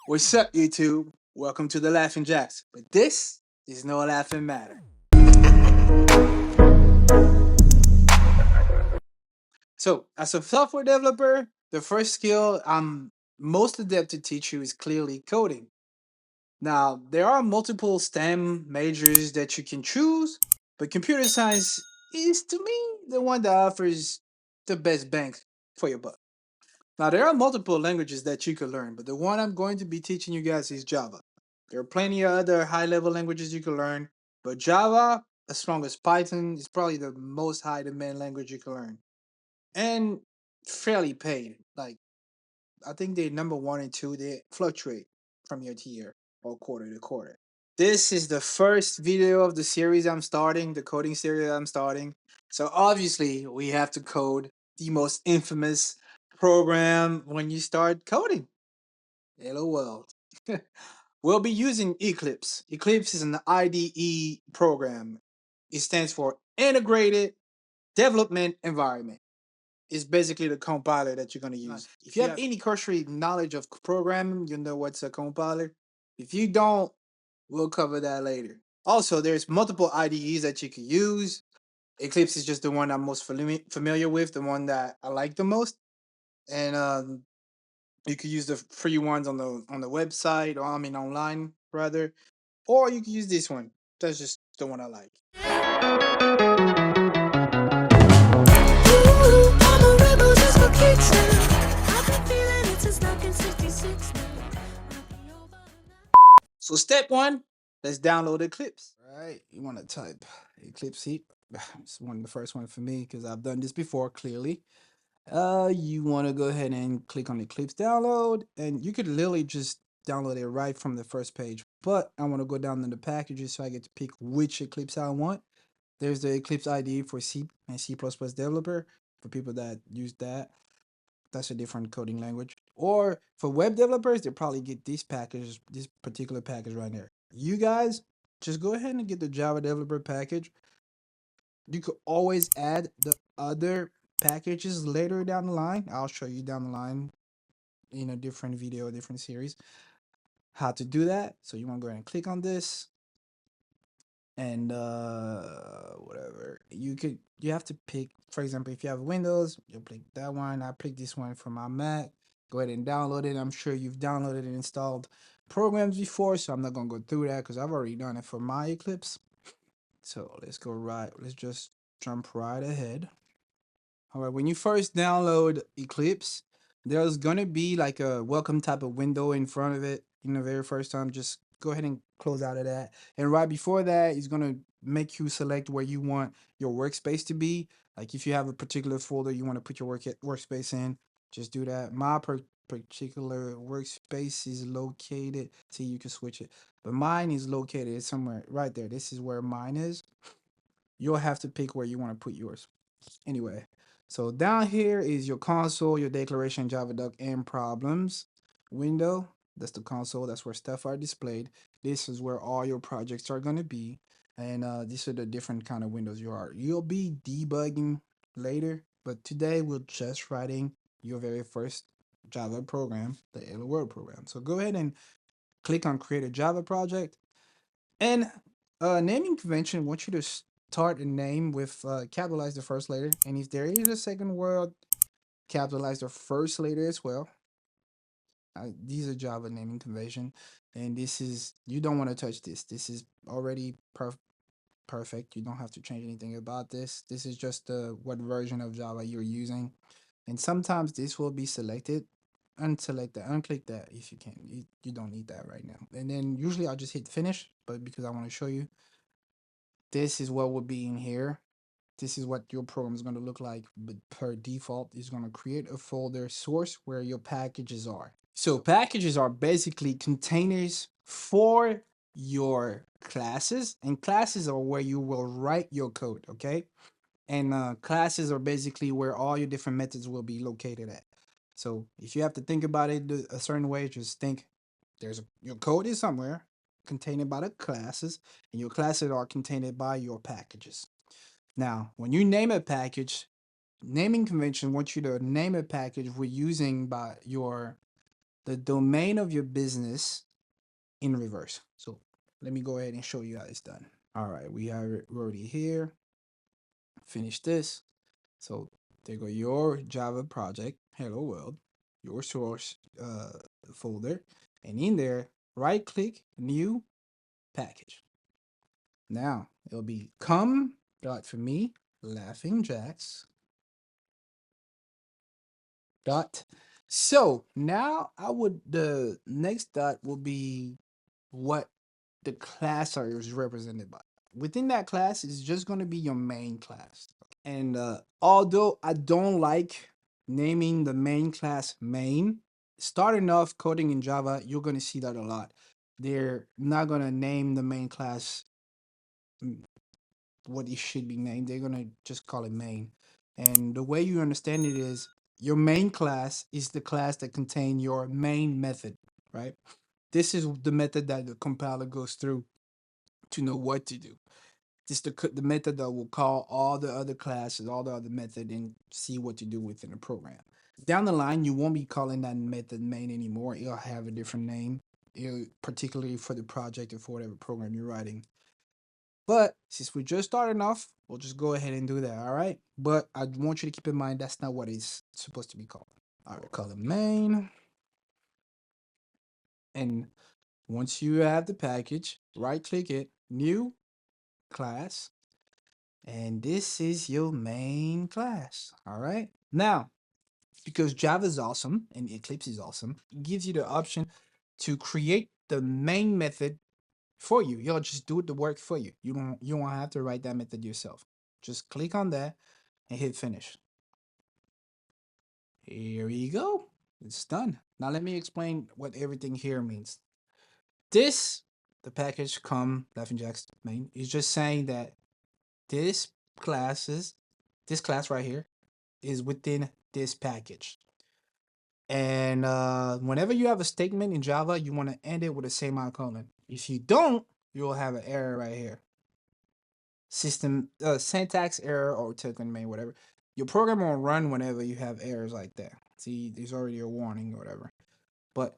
What's up, YouTube? Welcome to the Laughing Jacks. But this is no laughing matter. So, as a software developer, the first skill I'm most adept to teach you is clearly coding. Now, there are multiple STEM majors that you can choose, but computer science is, to me, the one that offers the best bang for your buck. Now, there are multiple languages that you could learn, but the one I'm going to be teaching you guys is Java. There are plenty of other high level languages you can learn, but Java, as long as Python, is probably the most high demand language you can learn. And fairly paid. Like, I think they're number one and two, they fluctuate from year to year or quarter to quarter. This is the first video of the series I'm starting, the coding series I'm starting. So obviously, we have to code the most infamous program when you start coding. Hello world. We'll be using Eclipse. Eclipse is an IDE program. It stands for Integrated Development Environment. It's basically the compiler that you're going to use. If you have any cursory knowledge of programming, you know what's a compiler. If you don't, we'll cover that later. Also, there's multiple IDEs that you can use. Eclipse is just the one I'm most familiar with, the one that I like the most. And you could use the free ones on the website, or I mean online rather, or you could use this one. That's just the one I like. Ooh, I'm a rebel just for kicks now. I've been feeling it since 1966 now. So step one, let's download Eclipse. All right, you want to type Eclipse heat. It's one of the first one for me because I've done this before. Clearly, you want to go ahead and click on Eclipse download, and you could literally just download it right from the first page. But I want to go down to the packages so I get to pick which Eclipse I want. There's the Eclipse IDE for C and C++ developer for people that use that. That's a different coding language. Or for web developers, they probably get this package, this particular package right there. You guys just go ahead and get the Java developer package. You could always add the other packages later down the line. I'll show you down the line in a different video, different series, how to do that. So you want to go ahead and click on this, and whatever you have to pick. For example, if you have Windows, you'll pick that one. I picked this one for my Mac. Go ahead and download it. I'm sure you've downloaded and installed programs before, so I'm not gonna go through that because I've already done it for my Eclipse. So let's just jump right ahead. All right, when you first download Eclipse, there's gonna be like a welcome type of window in front of it. The very first time, just go ahead and close out of that. And right before that, it's gonna make you select where you want your workspace to be. Like if you have a particular folder you want to put your workspace in, just do that. My particular workspace is located. See, you can switch it, but mine is located somewhere right there. This is where mine is. You'll have to pick where you want to put yours. Anyway, so down here is your console, your declaration, JavaDoc, and problems window. That's the console. That's where stuff are displayed. This is where all your projects are going to be. And these are the different kind of windows you'll be debugging later, but today we're just writing your very first Java program, the Hello World program. So go ahead and click on create a Java project. And naming convention wants you to start a name with capitalize the first letter, and if there is a second word, capitalize the first letter as well. These are Java naming convention, and this is you don't want to touch this. This is already perfect. You don't have to change anything about this. This is just what version of Java you're using, and sometimes this will be selected. Unselect that, unclick that if you can. You don't need that right now. And then usually I'll just hit finish, but because I want to show you, this is what will be in here. This is what your program is going to look like, but per default is going to create a folder source where your packages are. So packages are basically containers for your classes, and classes are where you will write your code. Okay, and classes are basically where all your different methods will be located at. So if you have to think about it a certain way, just think your code is somewhere contained by the classes, and your classes are contained by your packages. Now, when you name a package, naming convention wants you to name a package we're using by your the domain of your business in reverse. So let me go ahead and show you how it's done. All right, we have it already here. Finish this. So there go your Java project, hello world, your source folder, and in there, right click, new package. Now it'll be come dot for me, laughing jacks dot. So now I would the next dot will be what the class is represented by. Within that class is just going to be your main class. And although I don't like naming the main class main, starting off coding in Java, you're going to see that a lot. They're not going to name the main class what it should be named. They're going to just call it main. And the way you understand it is your main class is the class that contain your main method, right? This is the method that the compiler goes through to know what to do. This the method that will call all the other classes, all the other method, and see what to do within the program. Down the line, you won't be calling that method main anymore. It'll have a different name, particularly for the project or for whatever program you're writing. But since we're just starting off, we'll just go ahead and do that, all right? But I want you to keep in mind that's not what it's supposed to be called. All right, call it main. And once you have the package, right click it, new class, and this is your main class. All right. Now, because Java is awesome and Eclipse is awesome, it gives you the option to create the main method for you. You'll just do the work for you. You won't have to write that method yourself. Just click on that and hit finish. Here we go. It's done. Now let me explain what everything here means. This, the package come Laughing Jacks main, is just saying that this classes, this class right here is within this package. And whenever you have a statement in Java, you want to end it with a semicolon. If you don't, you'll have an error right here. System syntax error or token main, whatever. Your program will run whenever you have errors like that. See, there's already a warning or whatever. But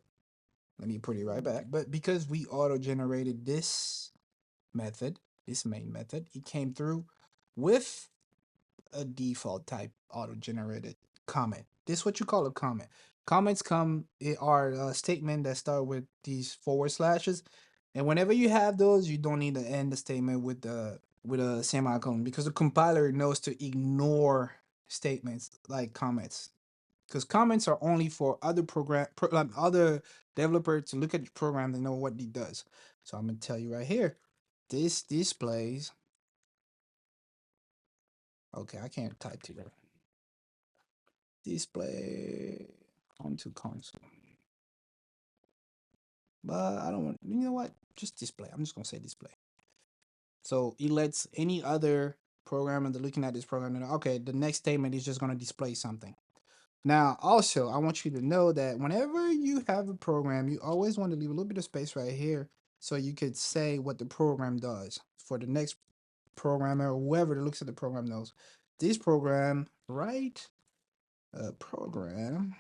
let me put it right back. But because we auto-generated this method, this main method, it came through with a default type auto-generated comment. This is what you call a comment. Comments are a statement that start with these forward slashes, and whenever you have those, you don't need to end the statement with a semicolon because the compiler knows to ignore statements like comments. Because comments are only for other developers to look at the program and know what it does. So I'm gonna tell you right here. This displays. Okay, I can't type together. Display onto console. But I don't want, you know what? Just display. I'm just going to say display. So it lets any other programmer that looking at this program know, okay, the next statement is just going to display something. Now, also, I want you to know that whenever you have a program, you always want to leave a little bit of space right here so you could say what the program does for the next programmer or whoever that looks at the program knows. This program, right? Program.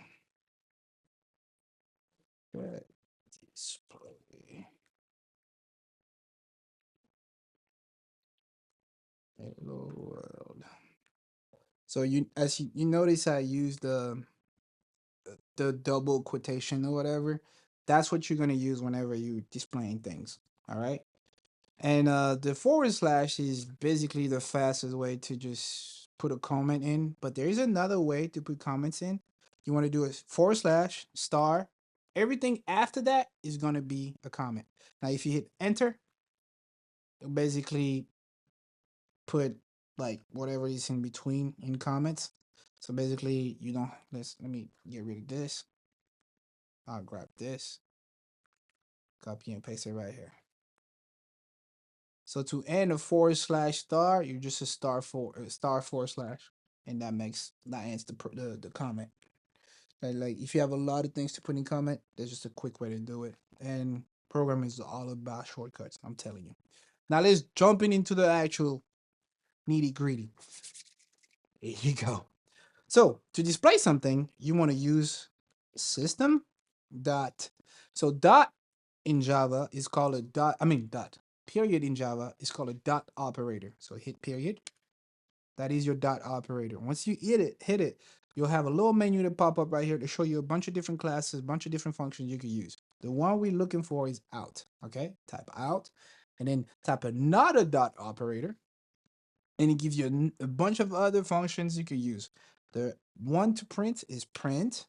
Display. Hello world. So you notice I used the double quotation or whatever. That's what you're gonna use whenever you displaying things. All right. And the forward slash is basically the fastest way to just put a comment in. But there is another way to put comments in. You want to do a forward slash star. Everything after that is gonna be a comment. Now, if you hit enter, it'll basically put like whatever is in between in comments. So basically, you don't let me get rid of this. I'll grab this, copy and paste it right here. So to end a forward slash star, you just a star forward slash, and that ends the comment. Like if you have a lot of things to put in comment, there's just a quick way to do it. And programming is all about shortcuts. I'm telling you. Now let's jump into the actual nitty gritty. Here you go. So to display something, you want to use system Dot. So dot in Java is called a dot. I mean dot. Period in Java is called a dot operator. So hit period. That is your dot operator. Once you hit it, you'll have a little menu to pop up right here to show you a bunch of different classes, a bunch of different functions you can use. The one we're looking for is out. Okay, type out, and then type another dot operator, and it gives you a bunch of other functions you can use. The one to print is print,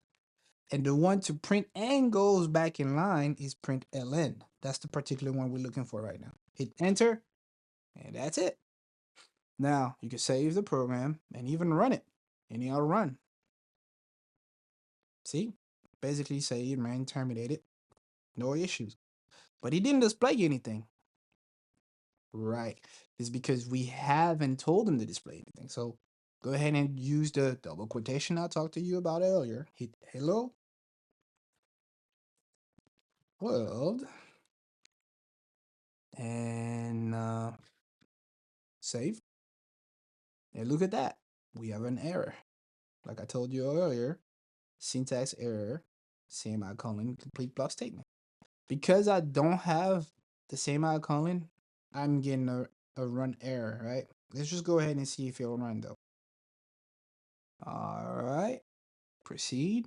and the one to print and goes back in line is print ln. That's the particular one we're looking for right now. Hit enter, and that's it. Now you can save the program and even run it. And it'll run. See? Basically save, ran, terminated. No issues. But he didn't display anything. Right. It's because we haven't told him to display anything. So go ahead and use the double quotation I talked to you about earlier. Hit hello world and save. And look at that. We have an error. Like I told you earlier, syntax error, semicolon, complete block statement. Because I don't have the semicolon, I'm getting a run error, right? Let's just go ahead and see if it'll run though. All right, proceed.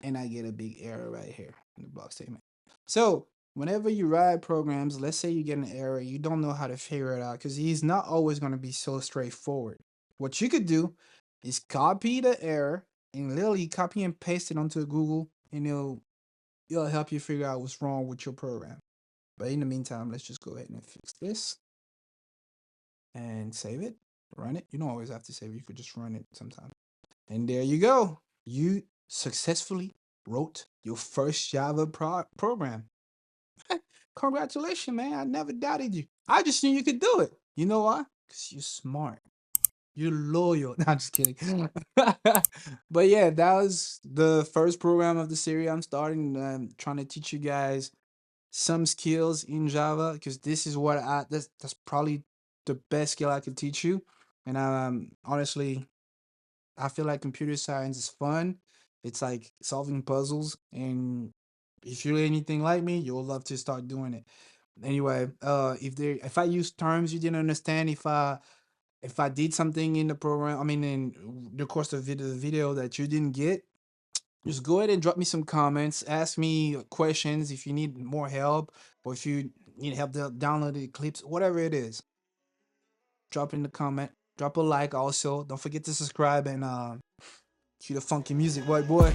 And I get a big error right here in the block statement. So whenever you write programs, let's say you get an error, you don't know how to figure it out because he's not always going to be so straightforward. What you could do is copy the error and literally copy and paste it onto Google, and it'll help you figure out what's wrong with your program. But in the meantime, let's just go ahead and fix this and save it, run it. You don't always have to save it. You could just run it sometimes. And there you go. You successfully wrote your first Java program. Congratulations, man. I never doubted you. I just knew you could do it. You know why? Because you're smart. You're loyal. No, I'm just kidding. But yeah, that was the first program of the series I'm starting. I'm trying to teach you guys some skills in Java because this is what that's probably the best skill I could teach you. And honestly, I feel like computer science is fun. It's like solving puzzles, and if you're anything like me, you'll love to start doing it. Anyway, if I use terms you didn't understand, if I did something in the program, I mean in the course of the video that you didn't get, just go ahead and drop me some comments. Ask me questions if you need more help, or if you need help to download the Eclipse, whatever it is. Drop in the comment. Drop a like also. Don't forget to subscribe and cue the funky music, boy.